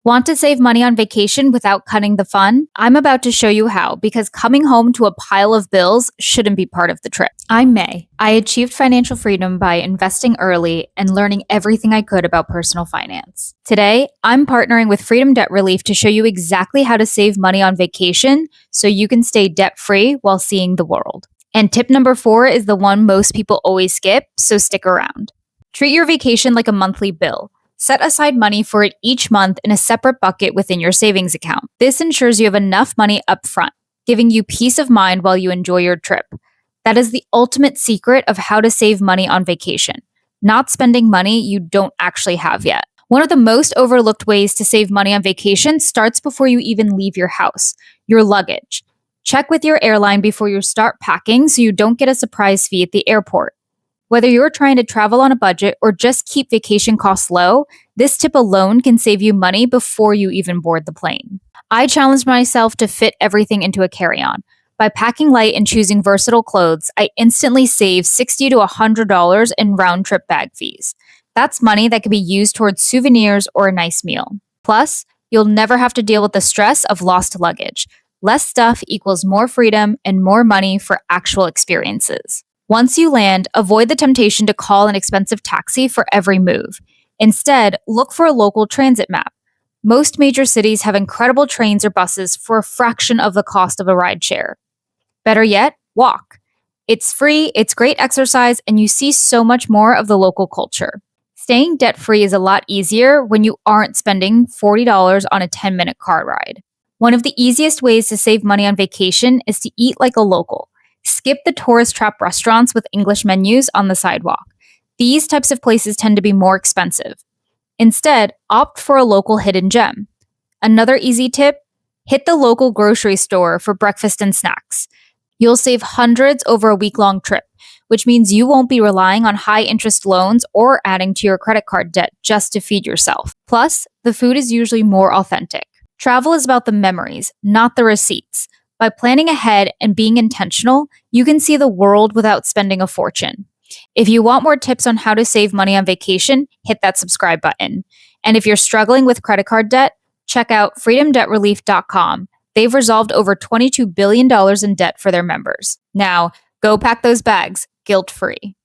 Want to save money on vacation without cutting the fun? I'm about to show you how, because coming home to a pile of bills shouldn't be part of the trip. I'm May. I achieved financial freedom by investing early and learning everything I could about personal finance. Today, I'm partnering with Freedom Debt Relief to show you exactly how to save money on vacation so you can stay debt-free while seeing the world. And tip number 4 is the one most people always skip, so stick around. Treat your vacation like a monthly bill. Set aside money for it each month in a separate bucket within your savings account. This ensures you have enough money up front, giving you peace of mind while you enjoy your trip. That is the ultimate secret of how to save money on vacation, not spending money you don't actually have yet. One of the most overlooked ways to save money on vacation starts before you even leave your house: your luggage. Check with your airline before you start packing so you don't get a surprise fee at the airport. Whether you're trying to travel on a budget or just keep vacation costs low, this tip alone can save you money before you even board the plane. I challenged myself to fit everything into a carry-on. By packing light and choosing versatile clothes, I instantly saved $60 to $100 in round-trip bag fees. That's money that could be used towards souvenirs or a nice meal. Plus, you'll never have to deal with the stress of lost luggage. Less stuff equals more freedom and more money for actual experiences. Once you land, avoid the temptation to call an expensive taxi for every move. Instead, look for a local transit map. Most major cities have incredible trains or buses for a fraction of the cost of a rideshare. Better yet, walk. It's free, it's great exercise, and you see so much more of the local culture. Staying debt-free is a lot easier when you aren't spending $40 on a 10-minute car ride. One of the easiest ways to save money on vacation is to eat like a local. Skip the tourist trap restaurants with English menus on the sidewalk. These types of places tend to be more expensive. Instead, opt for a local hidden gem. Another easy tip: hit the local grocery store for breakfast and snacks. You'll save hundreds over a week-long trip, which means you won't be relying on high-interest loans or adding to your credit card debt just to feed yourself. Plus, the food is usually more authentic. Travel is about the memories, not the receipts. By planning ahead and being intentional, you can see the world without spending a fortune. If you want more tips on how to save money on vacation, hit that subscribe button. And if you're struggling with credit card debt, check out freedomdebtrelief.com. They've resolved over $22 billion in debt for their members. Now, go pack those bags, guilt-free.